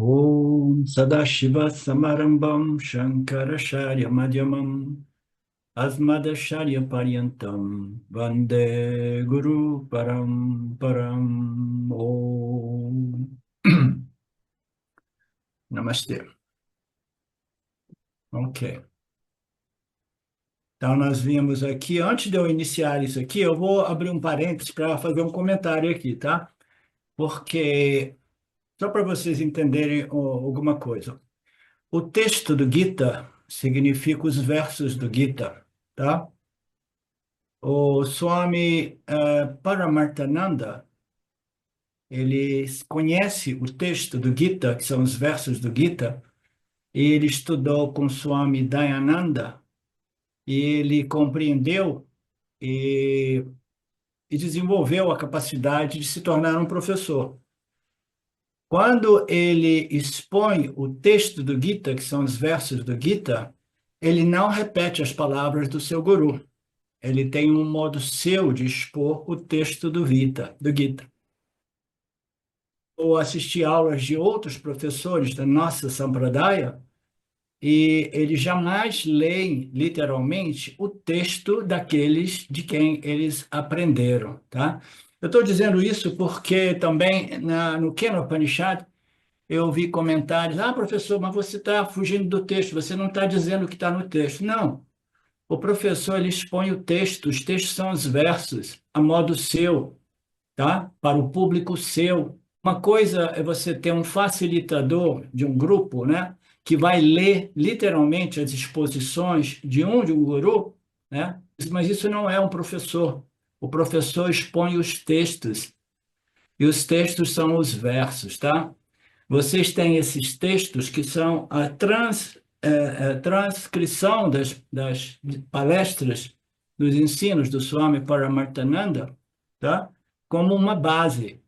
Om Sadashiva Samarambam Shankaracharya Madhyamam Asmadacharya Paryantam Vande Guru Param Om Namastê. Ok. Então, nós vimos aqui, antes de eu iniciar isso aqui, eu vou abrir um parênteses para fazer um comentário aqui, tá? Porque, só para vocês entenderem alguma coisa. O texto do Gita significa os versos do Gita, tá? O Swami Paramarthananda, ele conhece o texto do Gita, que são os versos do Gita, e ele estudou com Swami Dayananda, e ele compreendeu e, e desenvolveu a capacidade de se tornar um professor. Quando ele expõe o texto do Gita, que são os versos do Gita, ele não repete as palavras do seu guru. Ele tem um modo seu de expor o texto do Gita. Ou assisti aulas de outros professores da nossa Sampradaya e eles jamais leem literalmente o texto daqueles de quem eles aprenderam, tá? Eu estou dizendo isso porque também no Kena Upanishad eu vi comentários, professor, mas você está fugindo do texto, você não está dizendo o que está no texto. Não, o professor ele expõe o texto, os textos são os versos, a modo seu, tá? Para o público seu. Uma coisa é você ter um facilitador de um grupo, né? Que vai ler literalmente as exposições de um guru, né? Mas isso não é um professor. O professor expõe os textos, e os textos são os versos, tá? Vocês têm esses textos que são a transcrição das palestras, dos ensinos do Swami Paramarthananda, tá? Como uma base.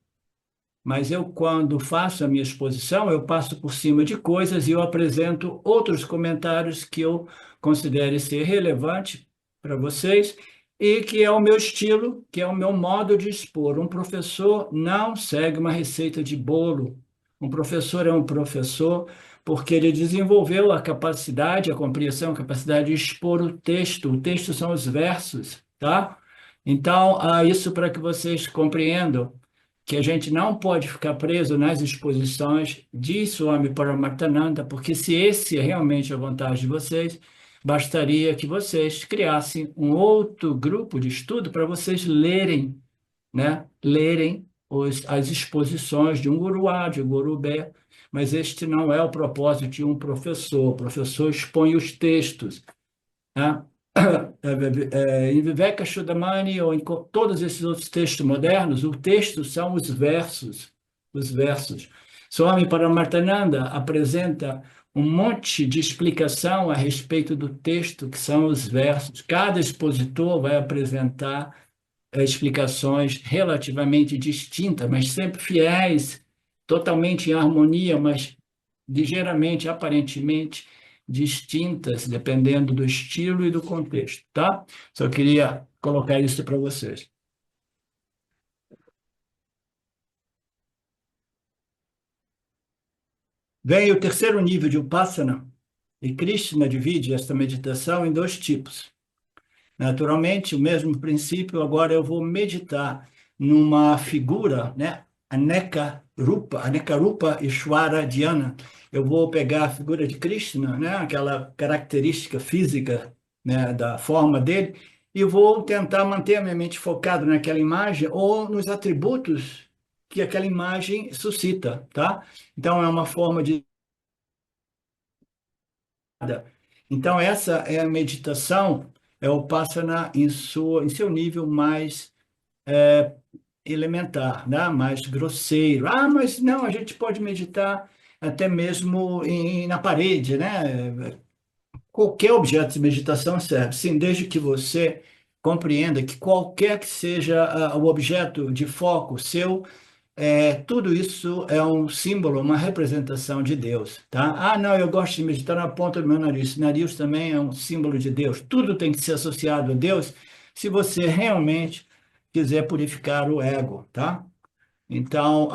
Mas eu, quando faço a minha exposição, eu passo por cima de coisas e eu apresento outros comentários que eu considere ser relevante para vocês e que é o meu estilo, que é o meu modo de expor. Um professor não segue uma receita de bolo. Um professor é um professor porque ele desenvolveu a capacidade, a compreensão, a capacidade de expor o texto. O texto são os versos, tá? Então, isso para que vocês compreendam que a gente não pode ficar preso nas exposições de Swami Paramarthananda, porque se esse é realmente a vontade de vocês, bastaria que vocês criassem um outro grupo de estudo para vocês lerem, né? Lerem as exposições de um guru A, de um guru B, mas este não é o propósito de um professor. O professor expõe os textos, né? Em Viveka Chudamani ou em todos esses outros textos modernos, o texto são os versos, os versos. Swami Paramarthananda apresenta um monte de explicação a respeito do texto, que são os versos. Cada expositor vai apresentar explicações relativamente distintas, mas sempre fiéis, totalmente em harmonia, mas ligeiramente, aparentemente, distintas, dependendo do estilo e do contexto, tá? Só queria colocar isso para vocês. Vem o terceiro nível de Upasana, e Krishna divide esta meditação em dois tipos. Naturalmente, o mesmo princípio, agora eu vou meditar numa figura, né? Aneka Rupa Ishvara Dhyana. Eu vou pegar a figura de Krishna, né? Aquela característica física, né? Da forma dele, e vou tentar manter a minha mente focada naquela imagem ou nos atributos que aquela imagem suscita, tá? Então, é uma forma de... Então, essa é a meditação, é o Passana em seu nível mais elementar, né? Mais grosseiro. Mas não, a gente pode meditar até mesmo na parede, né? Qualquer objeto de meditação serve, sim, desde que você compreenda que qualquer que seja o objeto de foco seu, tudo isso é um símbolo, uma representação de Deus, tá? Não, eu gosto de meditar na ponta do meu nariz. Nariz também é um símbolo de Deus. Tudo tem que ser associado a Deus se você realmente quiser purificar o ego, tá? Então,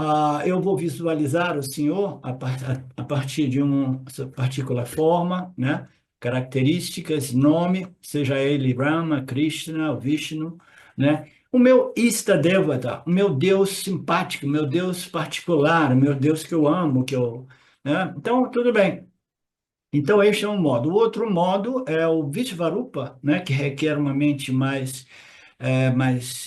eu vou visualizar o Senhor a partir de uma particular forma, né? Características, nome, seja ele Rama, Krishna, Vishnu, né? O meu Istadevata, o meu Deus simpático, o meu Deus particular, o meu Deus que eu amo, né? Então, tudo bem. Então, este é um modo. O outro modo é o Vishvarupa, né? Que requer uma mente mais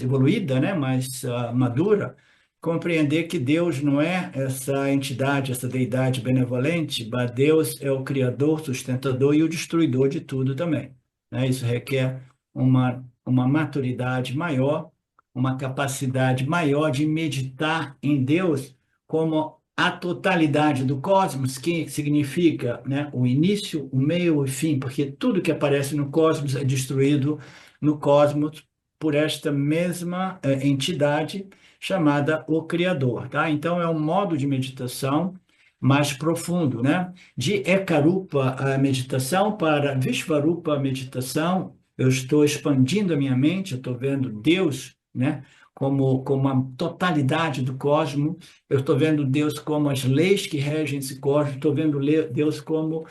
evoluída, né, mais madura, compreender que Deus não é essa entidade, essa deidade benevolente, mas Deus é o criador, sustentador e o destruidor de tudo também, né? Isso requer uma maturidade maior, uma capacidade maior de meditar em Deus como a totalidade do cosmos, que significa, né, o início, o meio e o fim, porque tudo que aparece no cosmos é destruído no cosmos por esta mesma entidade chamada o Criador, tá? Então é um modo de meditação mais profundo, né? De Ekarupa a meditação para Vishvarupa a meditação, eu estou expandindo a minha mente, eu estou vendo Deus, né? Como a totalidade do cosmos, eu estou vendo Deus como as leis que regem esse cosmos, estou vendo Deus como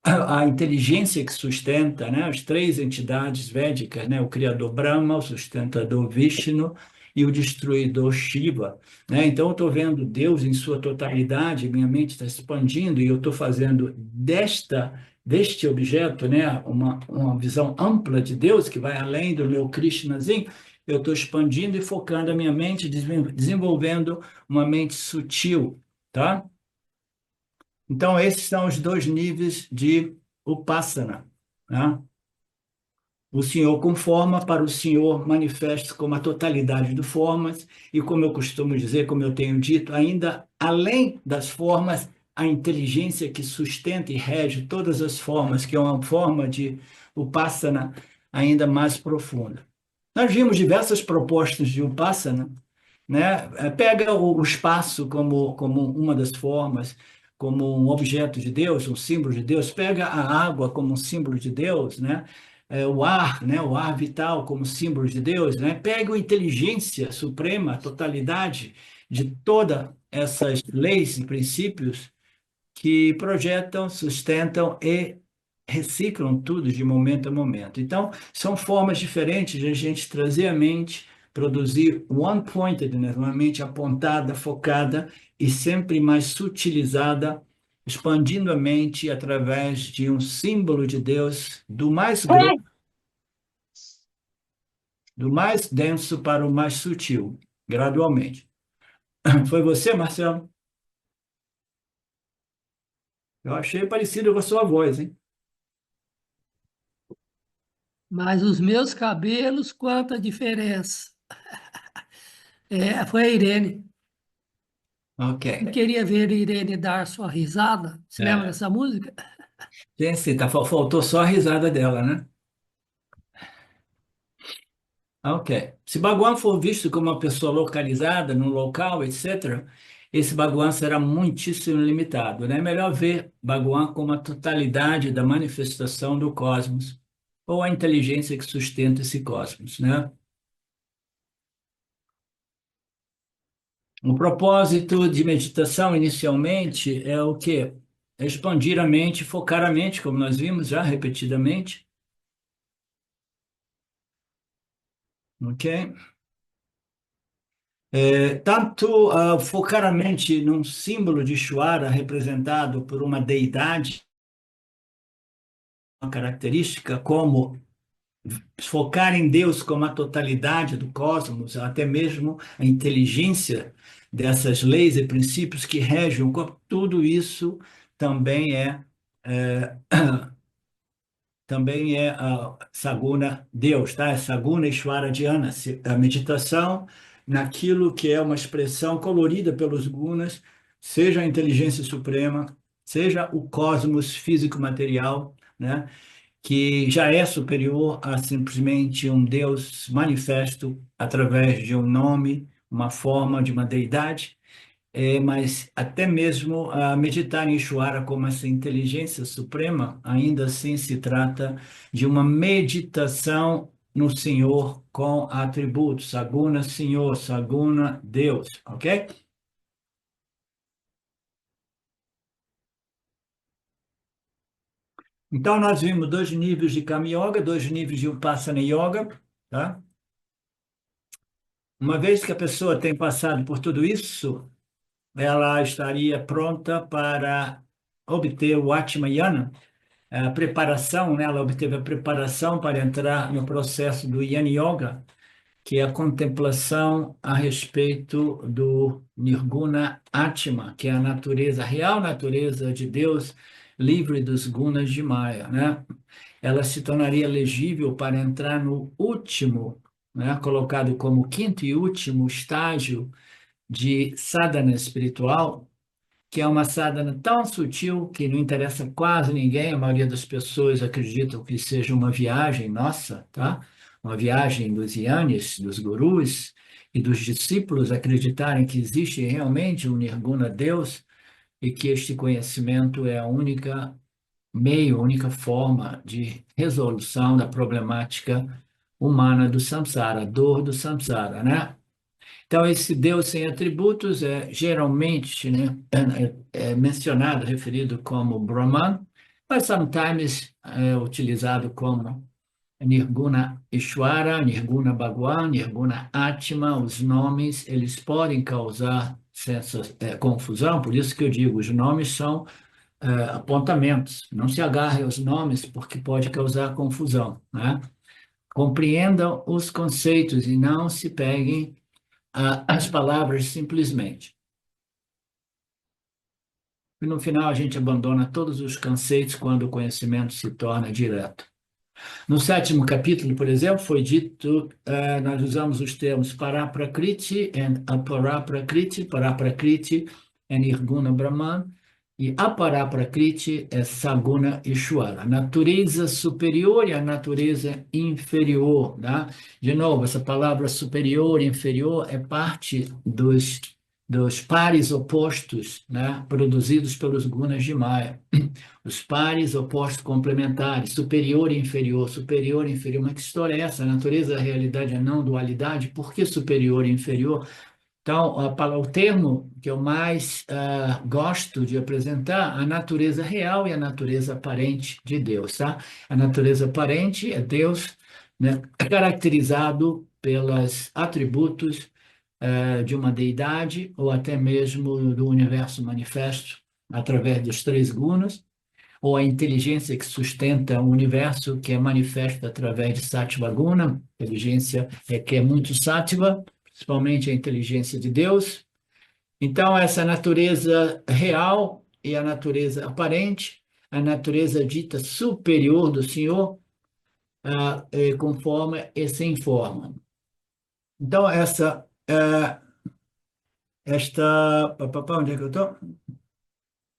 a inteligência que sustenta, né, as três entidades védicas, né, o criador Brahma, o sustentador Vishnu e o destruidor Shiva, né? Então eu estou vendo Deus em sua totalidade, minha mente está expandindo e eu estou fazendo deste objeto, né, uma visão ampla de Deus que vai além do meu Krishnazinho. Eu estou expandindo e focando a minha mente, desenvolvendo uma mente sutil, tá? Então, esses são os dois níveis de Upasana, né? O Senhor com forma, para o Senhor manifesta como a totalidade de formas, e como eu costumo dizer, como eu tenho dito, ainda além das formas, a inteligência que sustenta e rege todas as formas, que é uma forma de Upasana ainda mais profunda. Nós vimos diversas propostas de Upasana, né? Pega o espaço como uma das formas, como um objeto de Deus, um símbolo de Deus, pega a água como um símbolo de Deus, né? O ar, né? O ar vital como símbolo de Deus, né? Pega a inteligência suprema, a totalidade de todas essas leis e princípios que projetam, sustentam e reciclam tudo de momento a momento. Então, são formas diferentes de a gente trazer a mente, produzir one-pointedness, uma mente apontada, focada e sempre mais sutilizada, expandindo a mente através de um símbolo de Deus do mais denso para o mais sutil, gradualmente. Foi você, Marcelo? Eu achei parecido com a sua voz, hein? Mas os meus cabelos, quanta diferença. É, foi a Irene. Ok. Eu queria ver a Irene dar sua risada. Se lembra É. dessa música? Gente, faltou só a risada dela, né? Ok. Se Bhagwan for visto como uma pessoa localizada no local, etc., esse Bhagwan será muitíssimo limitado, né? É melhor ver Bhagwan como a totalidade da manifestação do cosmos, ou a inteligência que sustenta esse cosmos, né? O propósito de meditação, inicialmente, é o quê? É expandir a mente, focar a mente, como nós vimos já repetidamente, ok? Tanto focar a mente num símbolo de Ishvara representado por uma deidade, uma característica, como focar em Deus como a totalidade do cosmos, até mesmo a inteligência dessas leis e princípios que regem o corpo, tudo isso também é também é a Saguna Deus, tá? É Saguna Ishvara Dhyana, a meditação naquilo que é uma expressão colorida pelos gunas, seja a inteligência suprema, seja o cosmos físico-material, né? Que já é superior a simplesmente um Deus manifesto através de um nome, uma forma de uma deidade, mas até mesmo meditar em Ishvara como essa inteligência suprema, ainda assim se trata de uma meditação no Senhor com atributos, Saguna Senhor, Saguna Deus, ok? Então, nós vimos dois níveis de Kama Yoga, dois níveis de Upasana Yoga, tá? Uma vez que a pessoa tem passado por tudo isso, ela estaria pronta para obter o Atmayana, a preparação, né? Ela obteve a preparação para entrar no processo do Yana Yoga, que é a contemplação a respeito do Nirguna Atma, que é a natureza, a real natureza de Deus, livre dos gunas de Maya, né? Ela se tornaria elegível para entrar no último, né? Colocado como quinto e último estágio de sadhana espiritual, que é uma sadhana tão sutil que não interessa quase ninguém, a maioria das pessoas acreditam que seja uma viagem nossa, tá? Uma viagem dos yanis, dos gurus e dos discípulos acreditarem que existe realmente um Nirguna Deus e que este conhecimento é a única meio, a única forma de resolução da problemática humana do samsara, a dor do samsara, né? Então, esse Deus sem atributos é geralmente, né, é mencionado, referido como Brahman, mas sometimes é utilizado como Nirguna Ishvara, Nirguna Bhagwan, Nirguna Atma. Os nomes, eles podem causar confusão, por isso que eu digo, os nomes são apontamentos. Não se agarre aos nomes, porque pode causar confusão, né? Compreendam os conceitos e não se peguem as palavras simplesmente. E no final a gente abandona todos os conceitos quando o conhecimento se torna direto. No sétimo capítulo, por exemplo, foi dito, nós usamos os termos Paraprakriti e Aparaprakriti. Paraprakriti é Nirguna Brahman e Aparaprakriti é Saguna Ishvara. A natureza superior e a natureza inferior, tá? De novo, essa palavra superior e inferior é parte dos pares opostos, né? Produzidos pelos gunas de Maya. Os pares opostos complementares, superior e inferior. Mas que história é essa? A natureza da realidade é não dualidade? Por que superior e inferior? Então, o termo que eu mais gosto de apresentar, a natureza real e a natureza aparente de Deus, tá? A natureza aparente é Deus, né, caracterizado pelos atributos de uma deidade ou até mesmo do universo manifesto através dos três gunas, ou a inteligência que sustenta o universo, que é manifesta através de Sattva Guna, inteligência que é muito Sattva, principalmente a inteligência de Deus. Então, essa natureza real e a natureza aparente, a natureza dita superior do Senhor, conforma e sem forma. Então, onde é que eu estou?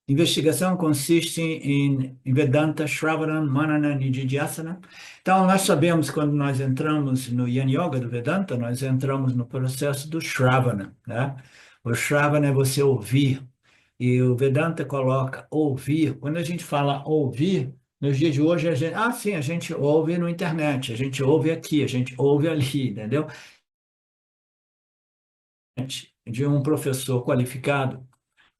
Investigação consiste em Vedanta, Shravana, Manana, Nididhyasana. Então, nós sabemos quando nós entramos no Yana Yoga do Vedanta, nós entramos no processo do Shravana, né? O Shravana é você ouvir, e o Vedanta coloca ouvir. Quando a gente fala ouvir, nos dias de hoje, sim, a gente ouve no internet, a gente ouve aqui, a gente ouve ali, entendeu? De um professor qualificado,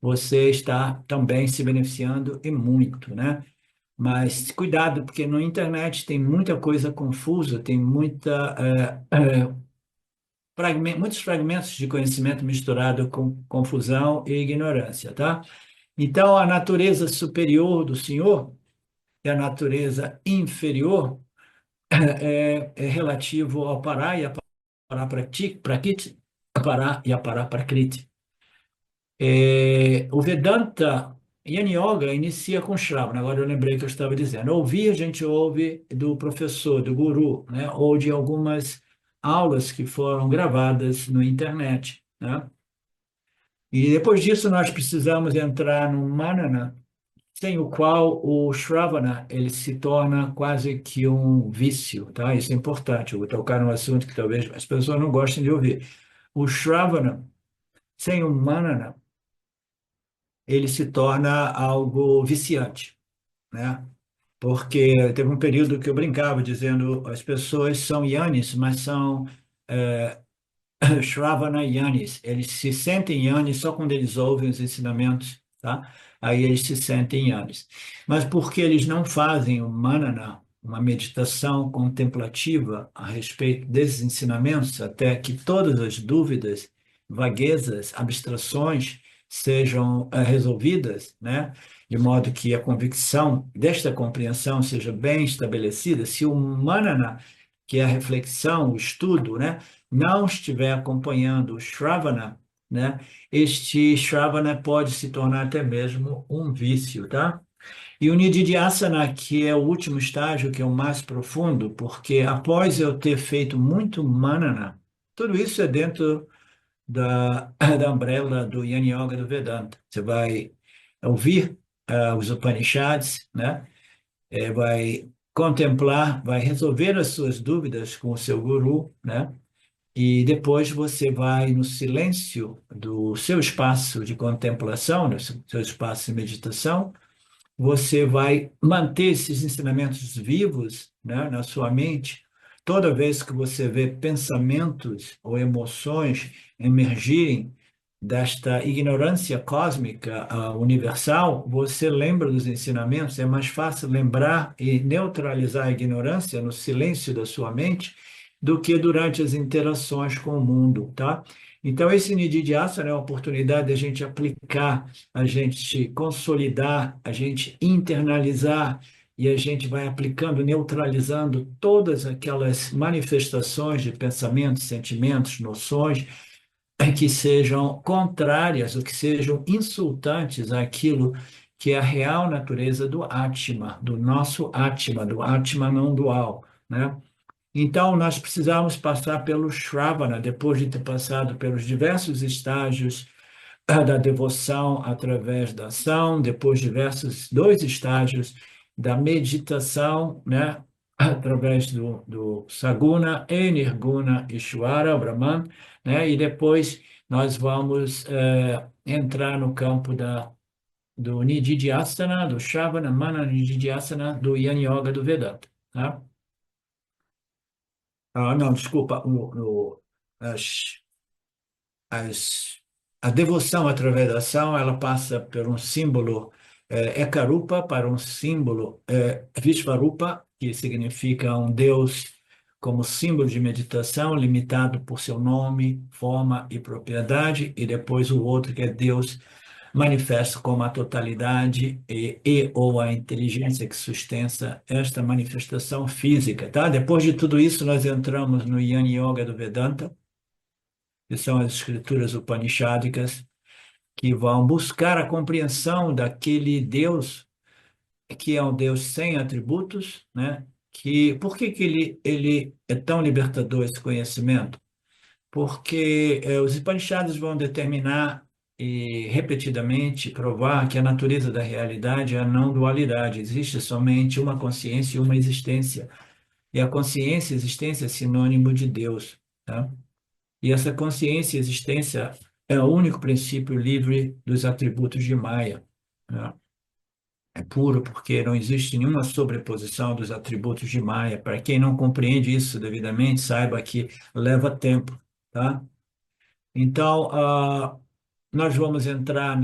você está também se beneficiando e muito, né? Mas cuidado, porque na internet tem muita coisa confusa, tem muitos fragmentos de conhecimento misturado com confusão e ignorância, tá? Então, a natureza superior do Senhor e a natureza inferior é relativo ao Pará e a Prakriti, Pará e a Paraprakriti. O Vedanta Yana Yoga inicia com Shravana. Agora eu lembrei que eu estava dizendo. Ouvir, a gente ouve do professor, do guru, né? Ou de algumas aulas que foram gravadas na internet, né? E depois disso nós precisamos entrar no Manana, sem o qual o Shravana ele se torna quase que um vício, tá? Isso é importante. Eu vou tocar num assunto que talvez as pessoas não gostem de ouvir. O Shravana, sem o Manana, ele se torna algo viciante, né? Porque teve um período que eu brincava dizendo as pessoas são yanis, mas são Shravana yanis. Eles se sentem yanis só quando eles ouvem os ensinamentos, tá? aí eles se sentem yanis. Mas porque eles não fazem o manana, uma meditação contemplativa a respeito desses ensinamentos, até que todas as dúvidas, vaguezas, abstrações sejam resolvidas, né? De modo que a convicção desta compreensão seja bem estabelecida, se o manana, que é a reflexão, o estudo, né, não estiver acompanhando o shravana, né, este shravana pode se tornar até mesmo um vício, tá? E o Nididhyasana, que é o último estágio, que é o mais profundo, porque após eu ter feito muito manana, tudo isso é dentro da umbrella do Yin Yoga do Vedanta. Você vai ouvir os Upanishads, né? Vai contemplar, vai resolver as suas dúvidas com o seu guru, né? E depois você vai no silêncio do seu espaço de contemplação, no seu espaço de meditação, você vai manter esses ensinamentos vivos, né, na sua mente. Toda vez que você vê pensamentos ou emoções emergirem desta ignorância cósmica, universal, você lembra dos ensinamentos. É mais fácil lembrar e neutralizar a ignorância no silêncio da sua mente do que durante as interações com o mundo, tá? Então, esse Nididhyasana é a oportunidade de a gente aplicar, a gente consolidar, a gente internalizar, e a gente vai aplicando, neutralizando todas aquelas manifestações de pensamentos, sentimentos, noções que sejam contrárias ou que sejam insultantes àquilo que é a real natureza do Atma, do nosso Atma, do Atma não dual, né? Então, nós precisamos passar pelo Shravana, depois de ter passado pelos diversos estágios da devoção através da ação, depois diversos dois estágios da meditação, né, através do Saguna e Nirguna Ishvara, Brahman, né, e depois nós vamos entrar no campo do Nididhyasana, do Shavana, Mana Nididhyasana, do Yin Yoga do Vedanta. Tá? Não, desculpa, as, as, a devoção através da ação, ela passa por um símbolo Ekarupa para um símbolo Vishvarupa, que significa um Deus como símbolo de meditação, limitado por seu nome, forma e propriedade, e depois o outro que é Deus manifesto como a totalidade ou a inteligência que sustenta esta manifestação física, tá? Depois de tudo isso, nós entramos no Yin Yoga do Vedanta, que são as escrituras upanishádicas, que vão buscar a compreensão daquele Deus que é um Deus sem atributos, né? Por que que ele é tão libertador, esse conhecimento? Porque os Upanishads vão determinar e repetidamente provar que a natureza da realidade é a não dualidade, existe somente uma consciência e uma existência. E a consciência e a existência é sinônimo de Deus, tá? E essa consciência e existência é o único princípio livre dos atributos de Maya, né? É puro porque não existe nenhuma sobreposição dos atributos de Maya. Para quem não compreende isso devidamente, saiba que leva tempo, tá? Então, nós vamos entrar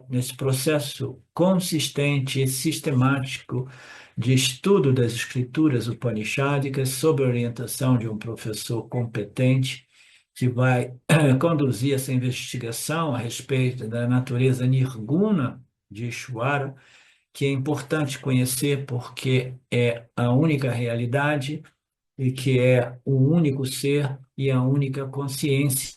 nesse processo consistente e sistemático de estudo das escrituras upanishádicas sob a orientação de um professor competente que vai conduzir essa investigação a respeito da natureza nirguna de Ishvara, que é importante conhecer porque é a única realidade e que é o único ser e a única consciência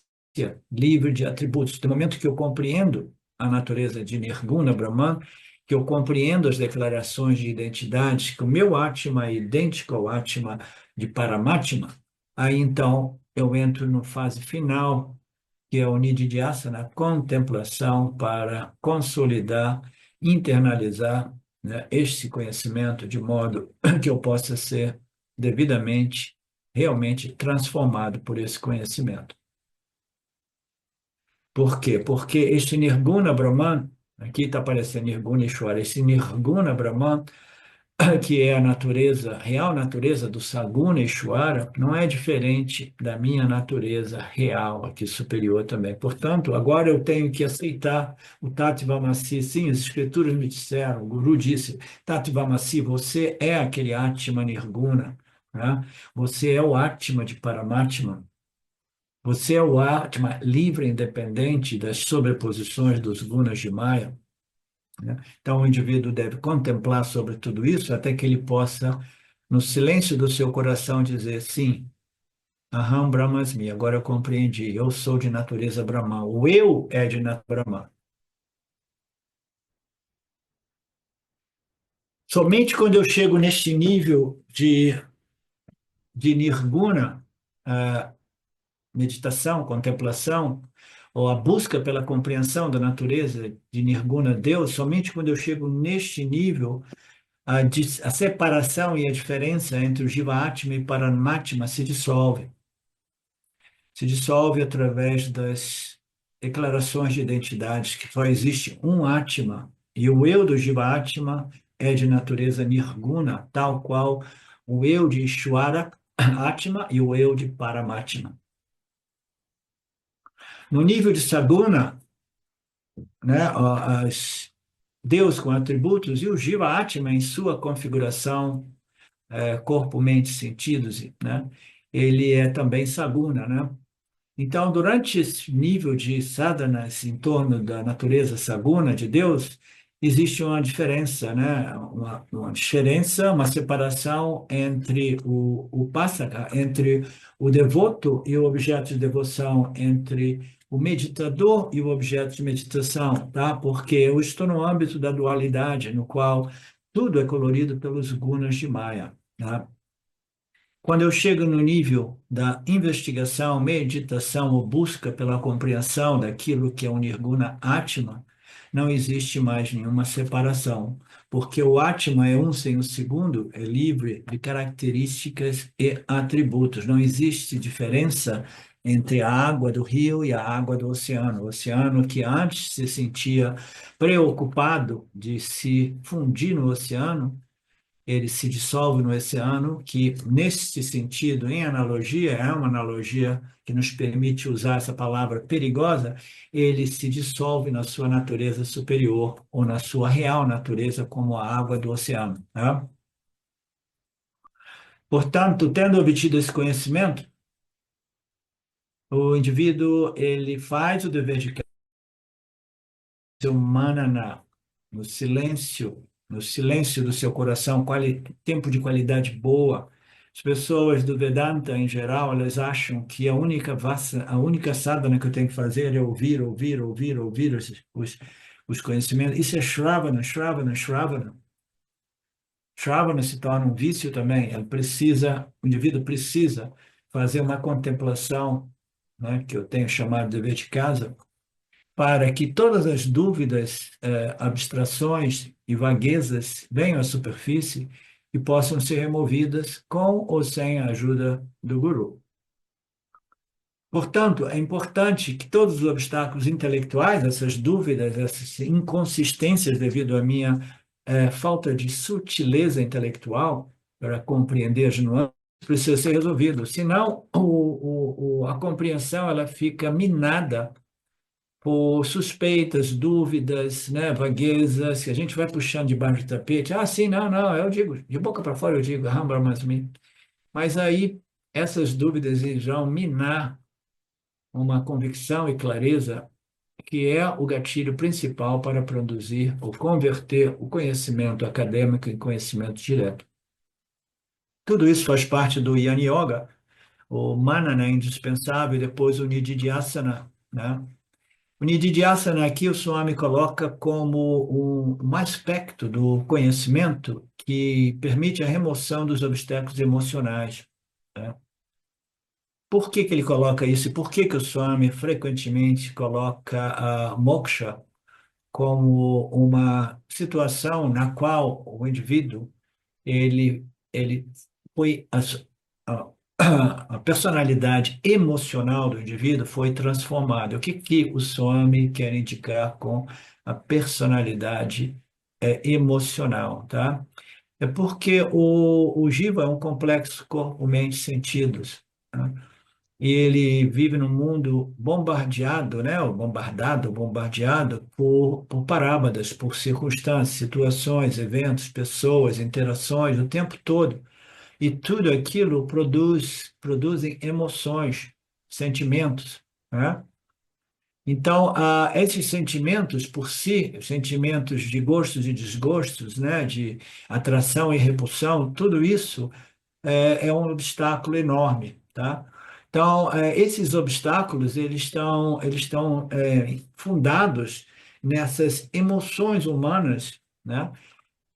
livre de atributos. No momento que eu compreendo a natureza de Nirguna Brahman, que eu compreendo as declarações de identidade, que o meu Atma é idêntico ao Atma de Paramatma, aí então eu entro na fase final, que é o Nididhyasana, contemplação para consolidar, internalizar, né, este conhecimento de modo que eu possa ser devidamente, realmente transformado por esse conhecimento. Por quê? Porque este Nirguna Brahman, aqui está aparecendo Nirguna Ishvara, esse Nirguna Brahman que é a natureza, a real natureza do Saguna Ishwara, não é diferente da minha natureza real aqui superior também. Portanto, agora eu tenho que aceitar o Tattva-masi. Sim, as escrituras me disseram, o Guru disse, Tattva-masi, você é aquele Atma Nirguna, né? Você é o Atma de Paramatma. Você é o Atma livre e independente das sobreposições dos gunas de Maya, né? Então, o indivíduo deve contemplar sobre tudo isso até que ele possa, no silêncio do seu coração, dizer: sim, Aham Brahmasmi, agora eu compreendi, eu sou de natureza Brahman, o eu é de natureza Brahman. Somente quando eu chego neste nível de nirguna, a meditação, contemplação, ou a busca pela compreensão da natureza de nirguna Deus, somente quando eu chego neste nível, a separação e a diferença entre o Jiva-Atma e Paramatma se dissolve. Se dissolve através das declarações de identidades, que só existe um Atma, e o eu do Jiva-Atma é de natureza nirguna, tal qual o eu de Ishwara Atma e o eu de Paramatma. No nível de Saguna, né, Deus com atributos e o Jiva-Atma em sua configuração corpo, mente, sentidos, né? Ele é também saguna, né? Então, durante esse nível de sadhanas em torno da natureza saguna de Deus, existe uma diferença, né? Uma diferença, uma separação entre o upasaka, entre o devoto e o objeto de devoção, entre o meditador e o objeto de meditação, tá? Porque eu estou no âmbito da dualidade, no qual tudo é colorido pelos gunas de Maya, né? Quando eu chego no nível da investigação, meditação ou busca pela compreensão daquilo que é o Nirguna Atma, não existe mais nenhuma separação, porque o Atma é um sem o segundo, é livre de características e atributos. Não existe diferença entre a água do rio e a água do oceano. O oceano que antes se sentia preocupado de se fundir no oceano, ele se dissolve no oceano, que, nesse sentido, em analogia, é uma analogia que nos permite usar essa palavra perigosa, ele se dissolve na sua natureza superior, ou na sua real natureza, como a água do oceano, né? Portanto, tendo obtido esse conhecimento, o indivíduo ele faz o dever de seu manana, no silêncio do seu coração, tempo de qualidade boa. As pessoas do Vedanta, em geral, elas acham que a única sadhana que eu tenho que fazer é ouvir, ouvir, ouvir, ouvir os conhecimentos. Isso é Shravana, Shravana, Shravana. Shravana se torna um vício também. O indivíduo precisa fazer uma contemplação, né, que eu tenho chamado de dever de casa, para que todas as dúvidas, abstrações e vaguezas venham à superfície e possam ser removidas com ou sem a ajuda do guru. Portanto, é importante que todos os obstáculos intelectuais, essas dúvidas, essas inconsistências devido à minha falta de sutileza intelectual para compreender as nuances, precisam ser resolvidos. Senão, a compreensão ela fica minada por suspeitas, dúvidas, né, vaguezas, que a gente vai puxando debaixo do tapete. Ah, sim, não, não, eu digo, de boca para fora eu digo, Rambam Masmi. Mas aí essas dúvidas irão minar uma convicção e clareza que é o gatilho principal para produzir ou converter o conhecimento acadêmico em conhecimento direto. Tudo isso faz parte do Yana Yoga, o Manana é indispensável, e depois o Nididhyasana, né? O Nididhyasana aqui o Swami coloca como um aspecto do conhecimento que permite a remoção dos obstáculos emocionais, né? Por que que ele coloca isso? E por que que o Swami frequentemente coloca a moksha como uma situação na qual o indivíduo ele foi a personalidade emocional do indivíduo foi transformada. O que que o Swami quer indicar com a personalidade emocional, tá? É porque o Jiva é um complexo corpo, mente, sentidos, né? E ele vive num mundo bombardeado, né? Ou bombardado, bombardeado por parábadas, por circunstâncias, situações, eventos, pessoas, interações, o tempo todo. E tudo aquilo produzem emoções, sentimentos, né? Então, esses sentimentos por si, sentimentos de gostos e desgostos, né, de atração e repulsão, tudo isso é um obstáculo enorme, tá? Então, esses obstáculos, eles estão fundados nessas emoções humanas, né,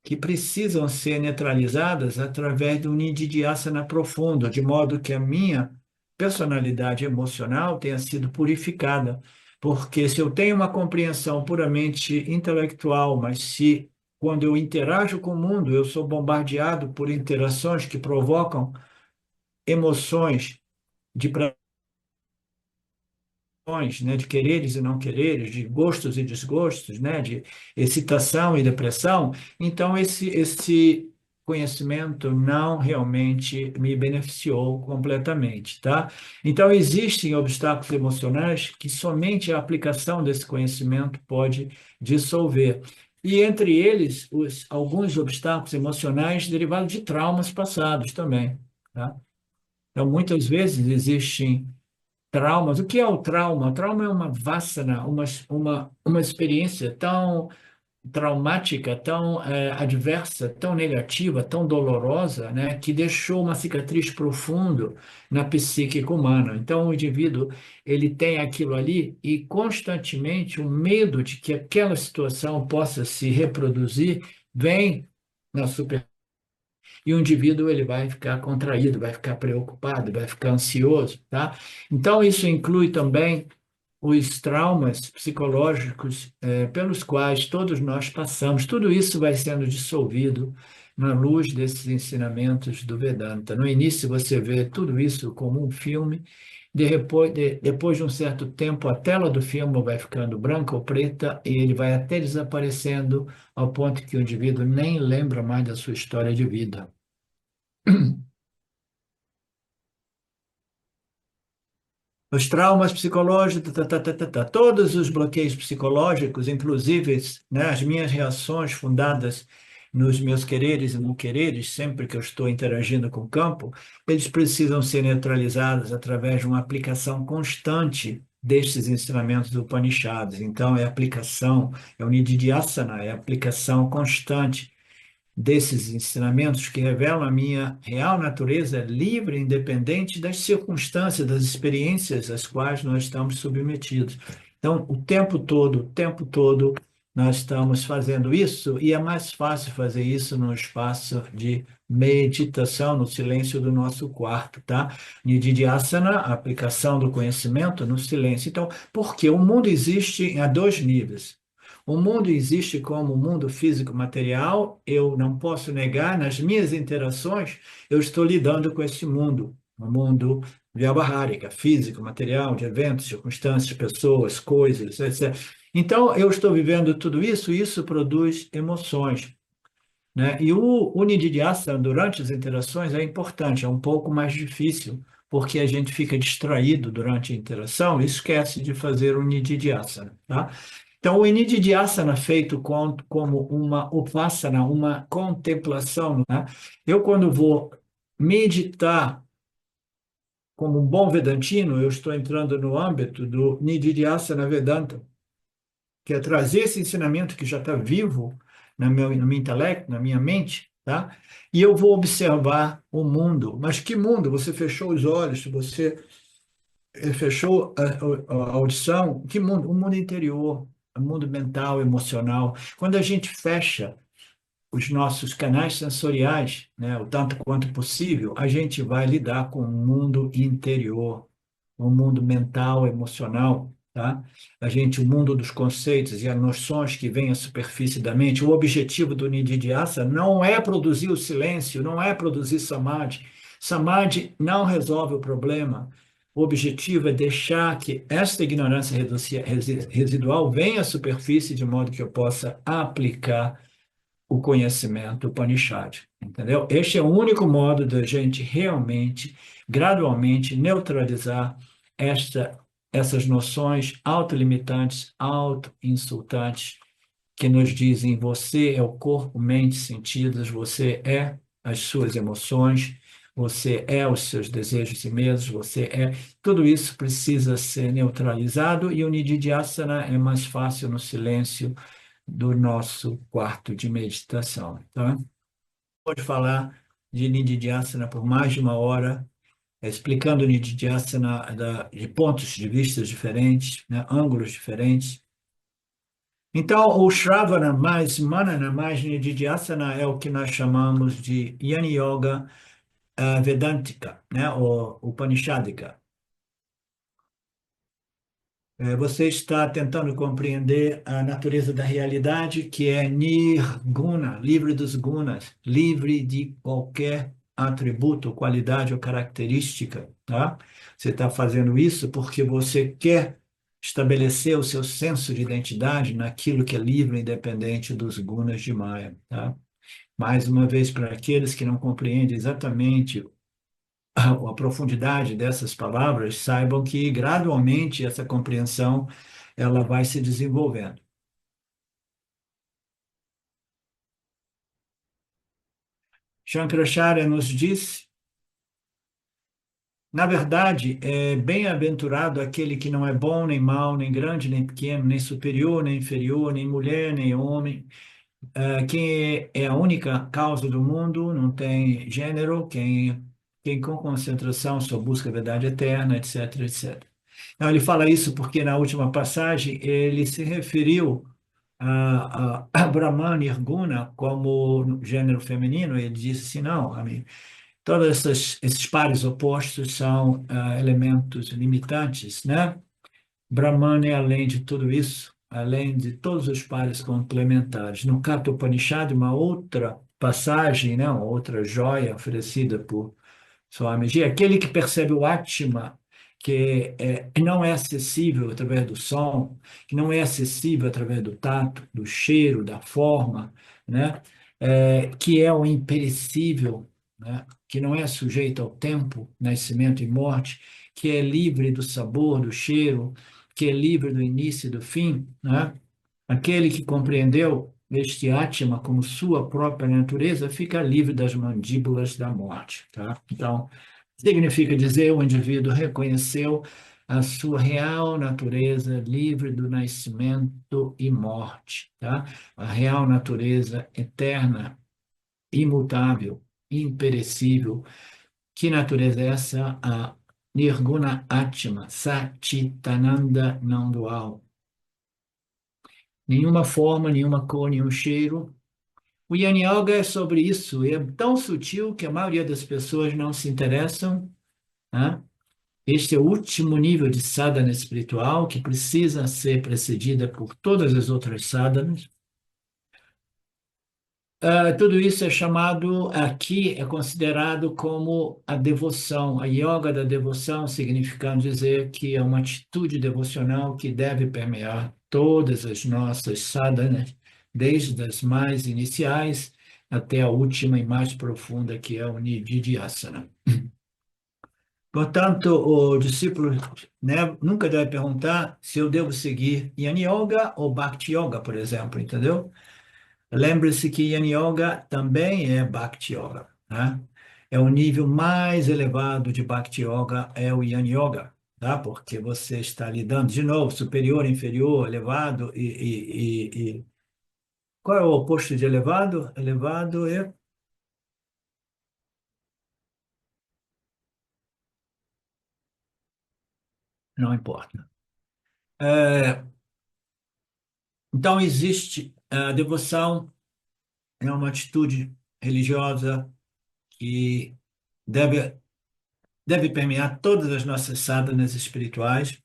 que precisam ser neutralizadas através do nididhyasana profundo, de modo que a minha personalidade emocional tenha sido purificada. Porque se eu tenho uma compreensão puramente intelectual, mas se quando eu interajo com o mundo, eu sou bombardeado por interações que provocam emoções de né, de quereres e não quereres, de gostos e desgostos, né, de excitação e depressão, então esse conhecimento não realmente me beneficiou completamente, tá? Então existem obstáculos emocionais que somente a aplicação desse conhecimento pode dissolver. E entre eles, alguns obstáculos emocionais derivados de traumas passados também, tá? Então, muitas vezes existem traumas. O que é o trauma? O trauma é uma vassana, uma experiência tão traumática, tão adversa, tão negativa, tão dolorosa, né, que deixou uma cicatriz profunda na psique humana. Então, o indivíduo ele tem aquilo ali e constantemente o medo de que aquela situação possa se reproduzir vem na e o indivíduo ele vai ficar contraído, vai ficar preocupado, vai ficar ansioso, tá? Então, isso inclui também os traumas psicológicos pelos quais todos nós passamos. Tudo isso vai sendo dissolvido na luz desses ensinamentos do Vedanta. No início, você vê tudo isso como um filme, depois de um certo tempo, a tela do filme vai ficando branca ou preta e ele vai até desaparecendo ao ponto que o indivíduo nem lembra mais da sua história de vida. Os traumas psicológicos, todos os bloqueios psicológicos, inclusive, né, as minhas reações fundadas nos meus quereres e não quereres, sempre que eu estou interagindo com o campo, eles precisam ser neutralizados através de uma aplicação constante destes ensinamentos do Upanishads. Então, é aplicação, é o Nididhyasana, é aplicação constante desses ensinamentos que revelam a minha real natureza livre, independente das circunstâncias, das experiências às quais nós estamos submetidos. Então, o tempo todo, nós estamos fazendo isso e é mais fácil fazer isso no espaço de meditação, no silêncio do nosso quarto, tá? Nididhyasana, a aplicação do conhecimento no silêncio. Então, porque o mundo existe a dois níveis. O mundo existe como mundo físico material, eu não posso negar, nas minhas interações, eu estou lidando com esse mundo, o mundo vyavahárika, físico, material, de eventos, circunstâncias, pessoas, coisas, etc. Então, eu estou vivendo tudo isso e isso produz emoções, né? E o Nididhyasana, durante as interações, é importante, é um pouco mais difícil, porque a gente fica distraído durante a interação e esquece de fazer o Nididhyasana, tá? Então, o Nididhyasana feito como uma upasana, uma contemplação, né? Eu, quando vou meditar como um bom vedantino, eu estou entrando no âmbito do Nididhyasana Vedanta, que é trazer esse ensinamento que já está vivo no meu intelecto, na minha mente, tá? E eu vou observar o mundo. Mas que mundo? Você fechou os olhos, você fechou a audição. Que mundo? O mundo interior, o mundo mental, emocional. Quando a gente fecha os nossos canais sensoriais, né, o tanto quanto possível, a gente vai lidar com o mundo interior, o mundo mental, emocional, tá? O mundo dos conceitos e as noções que vêm à superfície da mente. O objetivo do Nididhyasa não é produzir o silêncio, não é produzir samadhi. Samadhi não resolve o problema. O objetivo é deixar que esta ignorância residual venha à superfície de modo que eu possa aplicar o conhecimento Upanishad, entendeu? Este é o único modo da gente realmente, gradualmente, neutralizar esta, essas noções autolimitantes, auto-insultantes, que nos dizem você é o corpo, mente, sentidos, você é as suas emoções, você é os seus desejos e medos, você é... Tudo isso precisa ser neutralizado e o Nididhyasana é mais fácil no silêncio do nosso quarto de meditação, tá? Pode falar de Nididhyasana por mais de uma hora, explicando Nididhyasana de pontos de vista diferentes, né, ângulos diferentes. Então, o Shravana mais Manana mais Nididhyasana é o que nós chamamos de Yani Yoga Vedântica, né, ou Upanishadica. Você está tentando compreender a natureza da realidade, que é nirguna, livre dos gunas, livre de qualquer atributo, qualidade ou característica, tá? Você está fazendo isso porque você quer estabelecer o seu senso de identidade naquilo que é livre e independente dos gunas de Maya, tá? Mais uma vez, para aqueles que não compreendem exatamente a profundidade dessas palavras, saibam que gradualmente essa compreensão ela vai se desenvolvendo. Shankaracharya nos disse, na verdade, é bem-aventurado aquele que não é bom, nem mau, nem grande, nem pequeno, nem superior, nem inferior, nem mulher, nem homem, quem é a única causa do mundo, não tem gênero, quem com concentração só busca a verdade eterna, etc, etc. Então, ele fala isso porque na última passagem ele se referiu a Brahman Nirguna como gênero feminino. Ele disse assim, não, amigo, todos esses pares opostos são elementos limitantes, né? Brahman é além de tudo isso, além de todos os pares complementares. No Katha Upanishad, uma outra passagem, né, uma outra joia oferecida por Swamiji, aquele que percebe o Atma, que não é acessível através do som, que não é acessível através do tato, do cheiro, da forma, né? Que é o imperecível, né? Que não é sujeito ao tempo, nascimento e morte, que é livre do sabor, do cheiro, que é livre do início e do fim, né? Aquele que compreendeu este Atma como sua própria natureza fica livre das mandíbulas da morte, tá? Então, significa dizer o indivíduo reconheceu a sua real natureza livre do nascimento e morte, tá? A real natureza eterna, imutável, imperecível. Que natureza é essa? A Nirguna Atma, Satchitananda não dual. Nenhuma forma, nenhuma cor, nenhum cheiro. O Yin Yoga é sobre isso, é tão sutil que a maioria das pessoas não se interessam, né? Este é o último nível de sadhana espiritual que precisa ser precedida por todas as outras sadhanas. Tudo isso é chamado, aqui é considerado como a devoção, a yoga da devoção, significando dizer que é uma atitude devocional que deve permear todas as nossas sadhanas, desde as mais iniciais até a última e mais profunda, que é o Nididhyasana. Portanto, o discípulo, né, nunca deve perguntar se eu devo seguir Yin Yoga ou Bhakti Yoga, por exemplo, entendeu? Lembre-se que Yin Yoga também é Bhakti Yoga, né? É o nível mais elevado de Bhakti Yoga, é o Yin Yoga, tá? Porque você está lidando, de novo, superior, inferior, elevado e... Qual é o oposto de elevado? Elevado é... Não importa. É, então, existe a devoção, é uma atitude religiosa que deve, deve permear todas as nossas sadhanas espirituais.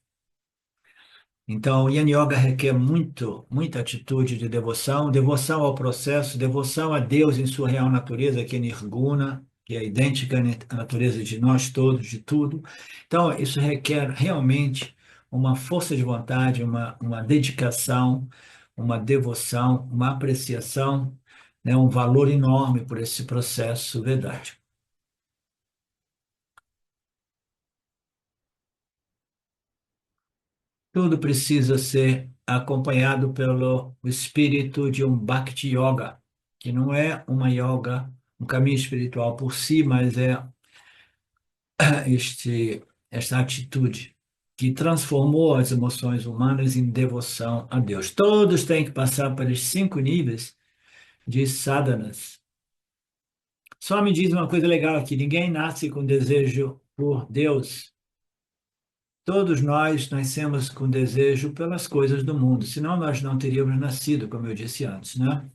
Então, o Yin Yoga requer muita atitude de devoção, devoção ao processo, devoção a Deus em sua real natureza, que é Nirguna, que é idêntica à natureza de nós todos, de tudo. Então, isso requer realmente uma força de vontade, uma dedicação, uma devoção, uma apreciação, né, um valor enorme por esse processo vedático. Tudo precisa ser acompanhado pelo espírito de um Bhakti Yoga, que não é uma yoga, um caminho espiritual por si, mas é esta atitude que transformou as emoções humanas em devoção a Deus. Todos têm que passar pelos 5 níveis de sadhanas. Só me diz uma coisa legal aqui: ninguém nasce com desejo por Deus. Todos nós nascemos com desejo pelas coisas do mundo, senão nós não teríamos nascido, como eu disse antes, né?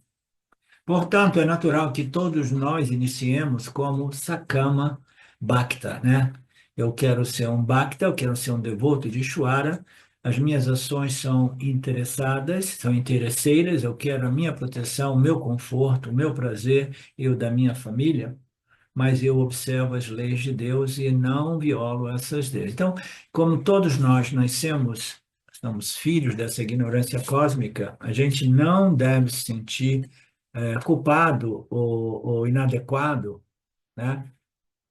Portanto, é natural que todos nós iniciemos como Sakama Bhakta, né? Eu quero ser um Bhakta, eu quero ser um devoto de Ishvara, as minhas ações são interessadas, são interesseiras, eu quero a minha proteção, o meu conforto, o meu prazer e o da minha família, mas eu observo as leis de Deus e não violo essas leis. Então, como todos nós nascemos, somos filhos dessa ignorância cósmica, a gente não deve se sentir culpado ou inadequado, né,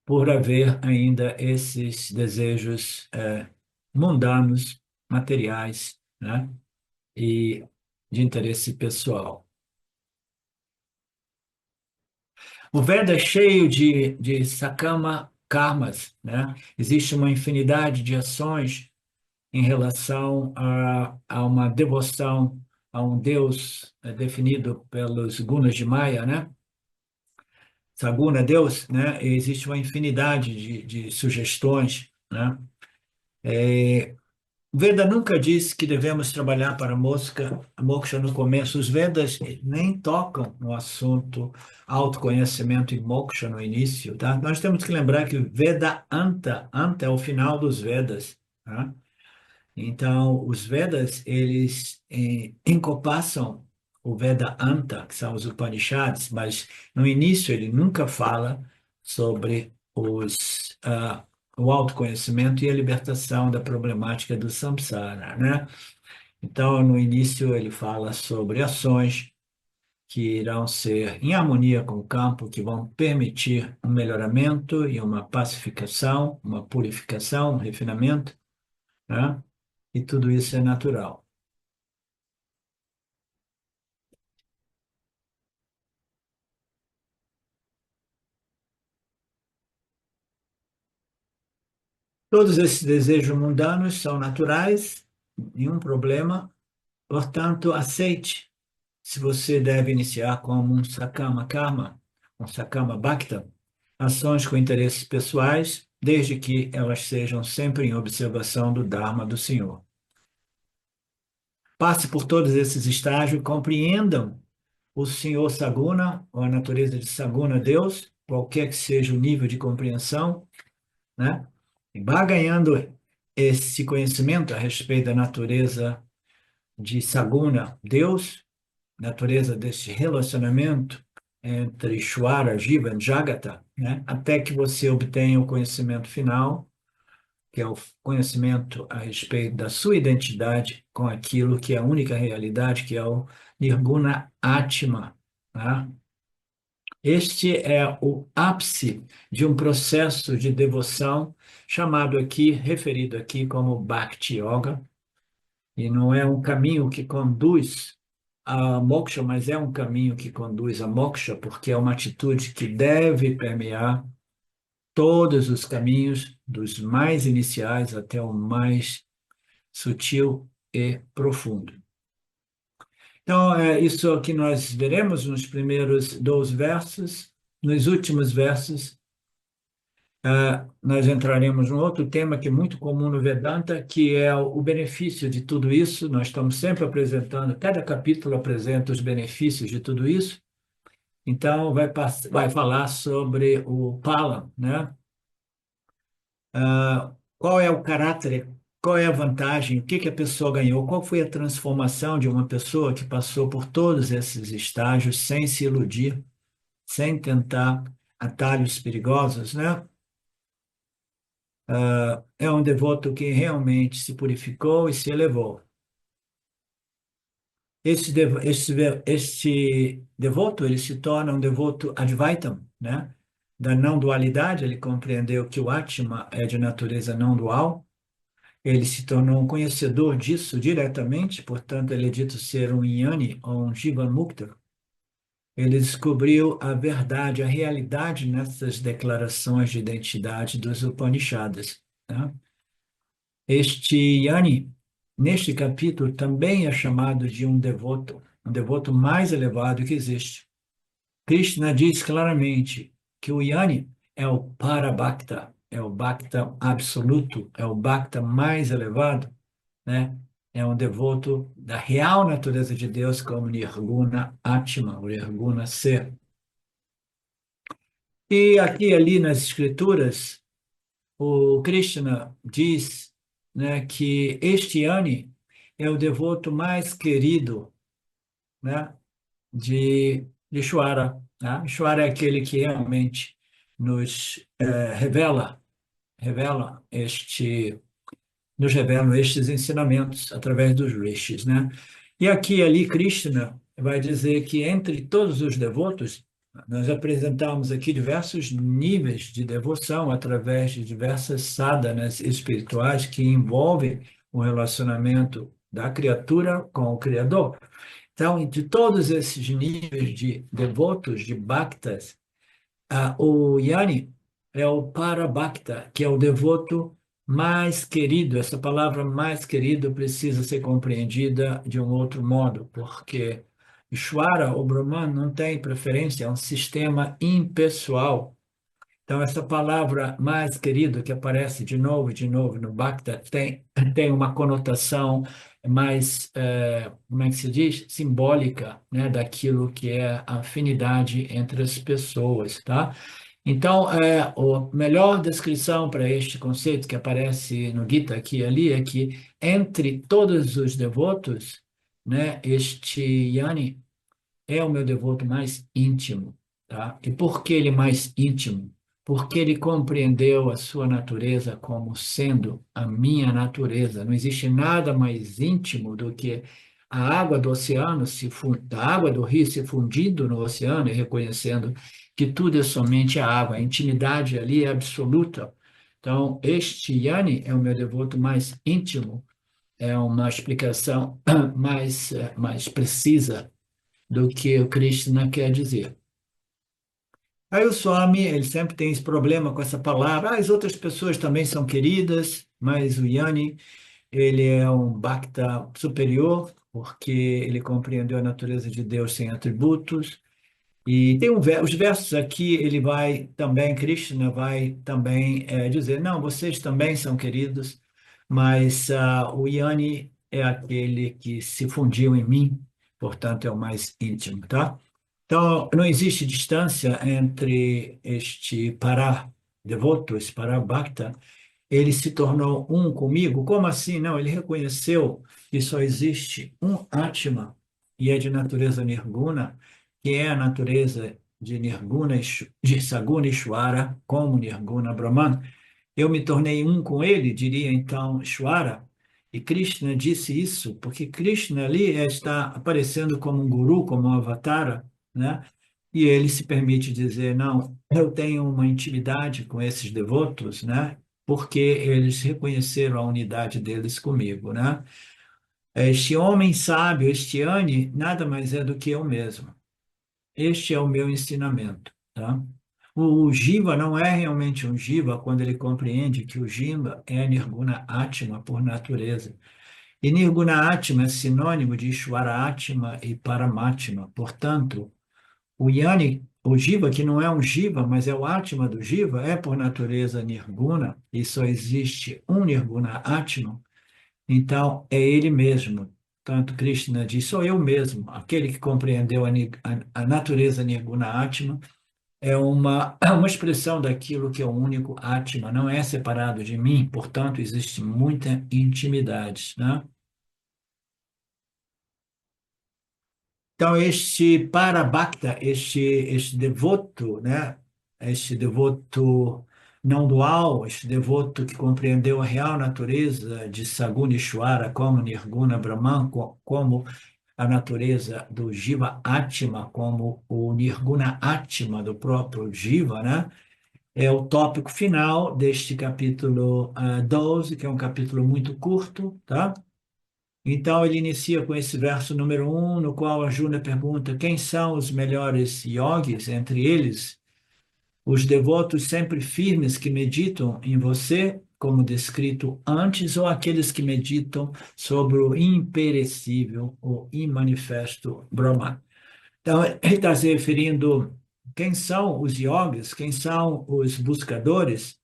por haver ainda esses desejos mundanos, materiais, né, e de interesse pessoal. O Veda é cheio de sakama karmas, né? Existe uma infinidade de ações em relação a uma devoção a um Deus definido pelos gunas de Maya, né? Saguna, Deus, né? E existe uma infinidade de sugestões, né? O Veda nunca disse que devemos trabalhar para moksha no começo. Os Vedas nem tocam no assunto autoconhecimento e moksha no início, tá? Nós temos que lembrar que Veda Anta é o final dos Vedas, tá? Então, os Vedas, eles encopassam o Veda Anta, que são os Upanishads, mas no início ele nunca fala sobre o autoconhecimento e a libertação da problemática do samsara, né? Então, no início ele fala sobre ações que irão ser em harmonia com o campo, que vão permitir um melhoramento e uma pacificação, uma purificação, um refinamento, né? E tudo isso é natural. Todos esses desejos mundanos são naturais, nenhum problema, portanto, aceite. Se você deve iniciar como um Sakama Karma, um Sakama Bhakta, ações com interesses pessoais, desde que elas sejam sempre em observação do Dharma do Senhor. Passe por todos esses estágios, compreendam o Senhor Saguna, ou a natureza de Saguna, Deus, qualquer que seja o nível de compreensão, né? E vá ganhando esse conhecimento a respeito da natureza de Saguna, Deus, natureza desse relacionamento entre Ishvara, Jiva e Jagata, né? Até que você obtenha o conhecimento final, que é o conhecimento a respeito da sua identidade com aquilo que é a única realidade, que é o Nirguna Atma, tá? Este é o ápice de um processo de devoção chamado aqui, referido aqui como Bhakti Yoga, e não é um caminho que conduz a moksha, mas é um caminho que conduz a moksha, porque é uma atitude que deve permear todos os caminhos, dos mais iniciais até o mais sutil e profundo. Então, é isso que nós veremos nos primeiros 12 versos. Nos últimos versos, nós entraremos num outro tema que é muito comum no Vedanta, que é o benefício de tudo isso. Nós estamos sempre apresentando, cada capítulo apresenta os benefícios de tudo isso. Então, vai falar sobre o Pala, né? Qual é o caráter, qual é a vantagem, o que que a pessoa ganhou, qual foi a transformação de uma pessoa que passou por todos esses estágios sem se iludir, sem tentar atalhos perigosos, né? É um devoto que realmente se purificou e se elevou. Este devoto, ele se torna um devoto Advaitam, né? Da não dualidade, ele compreendeu que o Atma é de natureza não dual, ele se tornou um conhecedor disso diretamente, portanto, ele é dito ser um Jnani ou um Jivan Mukta. Ele descobriu a verdade, a realidade nessas declarações de identidade dos Upanishads, né? Este Jnani, neste capítulo, também é chamado de um devoto mais elevado que existe. Krishna diz claramente que o Jnani é o Parabhakta, é o Bhakta absoluto, é o Bhakta mais elevado, né? É um devoto da real natureza de Deus como Nirguna Atma, o Nirguna Ser. E aqui e ali nas escrituras, o Krishna diz, né, que este Jnani é o devoto mais querido, né, de Ishvara, né? Ishvara é aquele que realmente nos revela nos revelam estes ensinamentos através dos rishis, né? E aqui e ali Krishna vai dizer que entre todos os devotos, nós apresentamos aqui diversos níveis de devoção através de diversas sadhanas espirituais que envolvem o relacionamento da criatura com o Criador. Então, entre todos esses níveis de devotos, de bhaktas, o Yani é o Parabhakta, que é o devoto mais querido. Essa palavra mais querido precisa ser compreendida de um outro modo, porque Ishvara, o Brahman, não tem preferência, é um sistema impessoal. Então, essa palavra mais querido, que aparece de novo e de novo no Bhakta, tem uma conotação mais, como é que se diz? Simbólica, né, daquilo que é a afinidade entre as pessoas, tá? Então, a melhor descrição para este conceito que aparece no Gita aqui e ali é que entre todos os devotos, né, este Yani é o meu devoto mais íntimo, tá? E por que ele é mais íntimo? Porque ele compreendeu a sua natureza como sendo a minha natureza. Não existe nada mais íntimo do que a água do oceano, a água do rio se fundindo no oceano e reconhecendo que tudo é somente a água. A intimidade ali é absoluta. Então, este Yani é o meu devoto mais íntimo, é uma explicação mais precisa do que o Krishna quer dizer. Aí o Swami, ele sempre tem esse problema com essa palavra. As outras pessoas também são queridas, mas o Yani, ele é um Bhakta superior, porque ele compreendeu a natureza de Deus sem atributos. E tem os versos aqui, ele vai também, Krishna vai também dizer, não, vocês também são queridos, mas o Yani é aquele que se fundiu em mim, portanto é o mais íntimo, tá? Então, não existe distância entre este devoto, esse Parabhakta, ele se tornou um comigo. Como assim? Não, ele reconheceu que só existe um Atma, e é de natureza nirguna, que é a natureza de Nirguna, de Saguna Ishvara, como Nirguna Brahman. Eu me tornei um com ele, diria então Ishvara, e Krishna disse isso, porque Krishna ali está aparecendo como um guru, como um avatara, né? E ele se permite dizer, não, eu tenho uma intimidade com esses devotos, né? Porque eles reconheceram a unidade deles comigo, né? Este homem sábio, este Ani, nada mais é do que eu mesmo. Este é o meu ensinamento, tá? O Jiva não é realmente um Jiva quando ele compreende que o Jiva é Nirguna Atma por natureza. E Nirguna Atma é sinônimo de Ishvara Atma e Paramatma. Portanto, o Yani, o Jiva, que não é um Jiva, mas é o Atma do Jiva, é por natureza Nirguna, e só existe um Nirguna Atma, então é ele mesmo. Tanto Krishna diz, sou eu mesmo, aquele que compreendeu a natureza Nirguna Atma, é uma expressão daquilo que é o único Atma, não é separado de mim, portanto existe muita intimidade, né? Então, este Parabhakta, este devoto, né? Este devoto não dual, este devoto que compreendeu a real natureza de Saguna Ishvara como Nirguna Brahman, como a natureza do Jiva Atma como o Nirguna Atma do próprio Jiva, né? É o tópico final deste capítulo 12, que é um capítulo muito curto, tá? Então, ele inicia com esse verso número 1, no qual Arjuna pergunta quem são os melhores yogis, entre eles, os devotos sempre firmes que meditam em você, como descrito antes, ou aqueles que meditam sobre o imperecível, o imanifesto Brahman. Então, ele está se referindo quem são os yogis, quem são os buscadores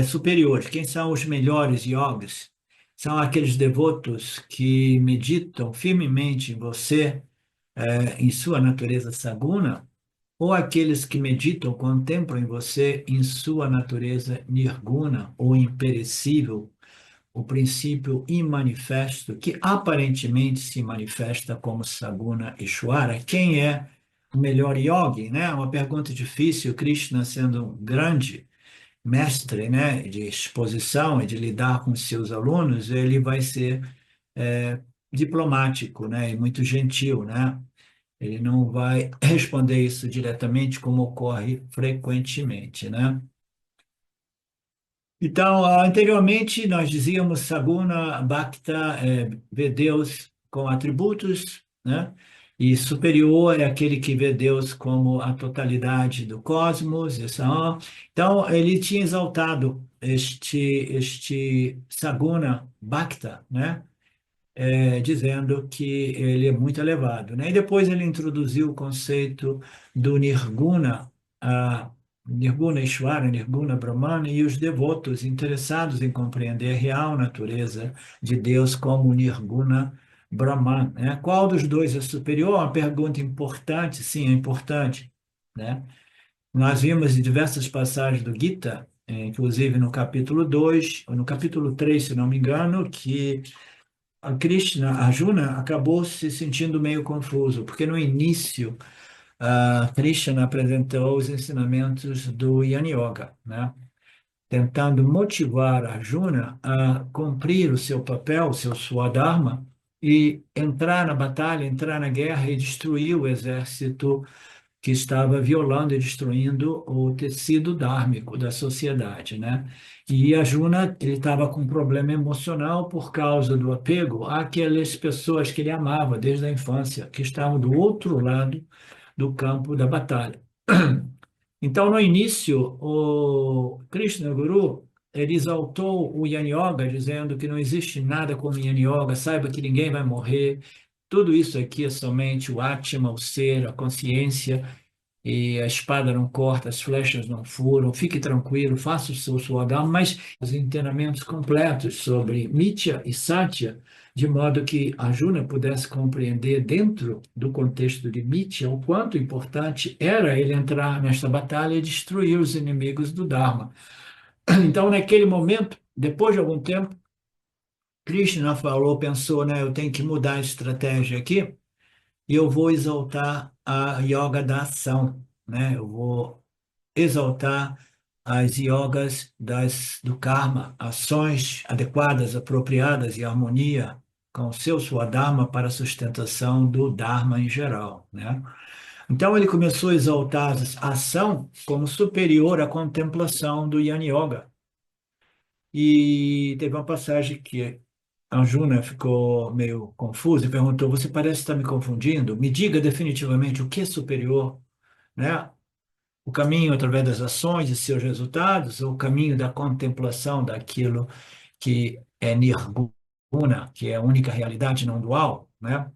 superiores, quem são os melhores yogis? São aqueles devotos que meditam firmemente em você, em sua natureza saguna, ou aqueles que meditam, contemplam em você em sua natureza nirguna, ou imperecível, o princípio imanifesto, que aparentemente se manifesta como Saguna Ishwara. Quem é o melhor yogi, né? Uma pergunta difícil, Krishna sendo um grande mestre, né, de exposição e de lidar com seus alunos, ele vai ser diplomático, né, e muito gentil, né? Ele não vai responder isso diretamente como ocorre frequentemente, né? Então, anteriormente nós dizíamos Saguna Bhakta vê Deus com atributos, né? E superior é aquele que vê Deus como a totalidade do cosmos. Então, ele tinha exaltado este Saguna Bhakta, né? Dizendo que ele é muito elevado, né? E depois ele introduziu o conceito do Nirguna, Nirguna Ishvara, Nirguna Brahmana, e os devotos interessados em compreender a real natureza de Deus como Nirguna Brahman, né? Qual dos dois é superior? Uma pergunta importante, sim, é importante, né? Nós vimos em diversas passagens do Gita, inclusive no capítulo 2 ou no capítulo 3, se não me engano, que a Krishna, Arjuna, acabou se sentindo meio confuso, porque no início Krishna apresentou os ensinamentos do Yana Yoga, né? Tentando motivar Arjuna a cumprir o seu papel, o seu Swadharma, e entrar na batalha, entrar na guerra e destruir o exército que estava violando e destruindo o tecido dármico da sociedade, né? E Arjuna, ele estava com um problema emocional por causa do apego àquelas pessoas que ele amava desde a infância, que estavam do outro lado do campo da batalha. Então, no início, o Krishna Guru, ele exaltou o Yana Yoga, dizendo que não existe nada como Yana Yoga, saiba que ninguém vai morrer, tudo isso aqui é somente o Atma, o ser, a consciência, e a espada não corta, as flechas não furam, fique tranquilo, faça o seu Swadharma, mas os ensinamentos completos sobre Mithya e Satya, de modo que Arjuna pudesse compreender dentro do contexto de Mithya o quanto importante era ele entrar nesta batalha e destruir os inimigos do Dharma. Então, naquele momento, depois de algum tempo, Krishna falou, pensou, né, eu tenho que mudar a estratégia aqui, e eu vou exaltar a yoga da ação, né? Eu vou exaltar as yogas do karma, ações adequadas, apropriadas e harmonia com o seu swadharma para a sustentação do dharma em geral, né? Então ele começou a exaltar a ação como superior à contemplação do Yana Yoga. E teve uma passagem que Arjuna ficou meio confuso e perguntou: Você parece estar me confundindo? Me diga definitivamente o que é superior, né? O caminho através das ações e seus resultados, ou o caminho da contemplação daquilo que é nirguna, que é a única realidade não dual, né?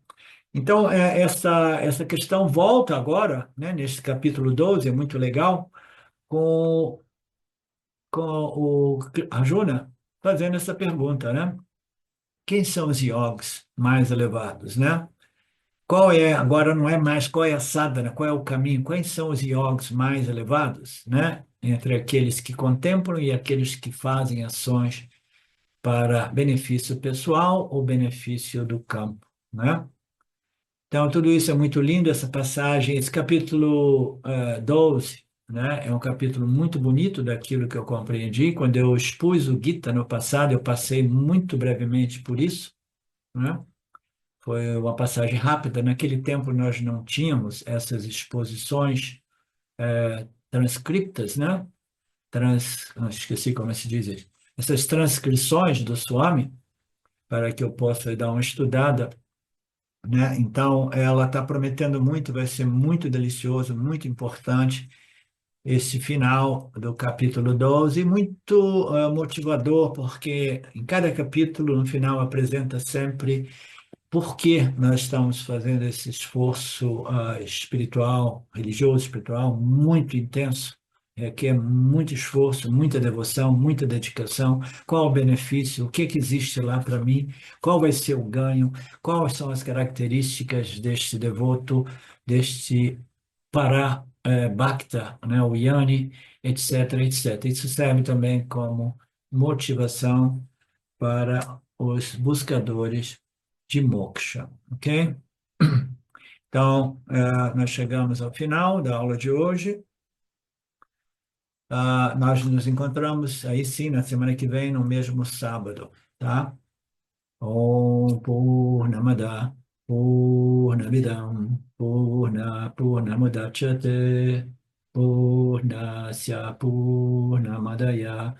Então, essa questão volta agora, né, nesse capítulo 12, é muito legal, com, com o Arjuna fazendo essa pergunta, né? Quem são os yogis mais elevados, né? Qual é, agora não é mais qual é a sadhana, qual é o caminho, quais são os yogis mais elevados, né? Entre aqueles que contemplam e aqueles que fazem ações para benefício pessoal ou benefício do campo, né? Então, tudo isso é muito lindo, essa passagem, esse capítulo 12, né? É um capítulo muito bonito daquilo que eu compreendi. Quando eu expus o Gita no passado, eu passei muito brevemente por isso, né? foi uma passagem rápida. Naquele tempo nós não tínhamos essas exposições transcriptas, né? Esqueci como se diz isso. Essas transcrições do Swami, para que eu possa dar uma estudada, né? Então, ela está prometendo muito, vai ser muito delicioso, muito importante esse final do capítulo 12, muito motivador, porque em cada capítulo, no final, apresenta sempre por que nós estamos fazendo esse esforço espiritual, religioso, espiritual, muito intenso, que é muito esforço, muita devoção, muita dedicação, qual o benefício, o que que existe lá para mim, qual vai ser o ganho, quais são as características deste devoto, deste Bhakta, né, o Yani, etc, etc. Isso serve também como motivação para os buscadores de moksha, ok? Então, nós chegamos ao final da aula de hoje. Nós nos encontramos aí sim na semana que vem, no mesmo sábado, tá? Om Purnamada Purnamidam Purnamudachyate Purnasya Purnamadaya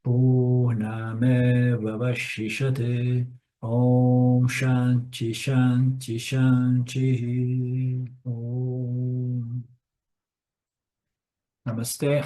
Purnameva Vashishate Om Shanti Shanti Shanti Om Namaste.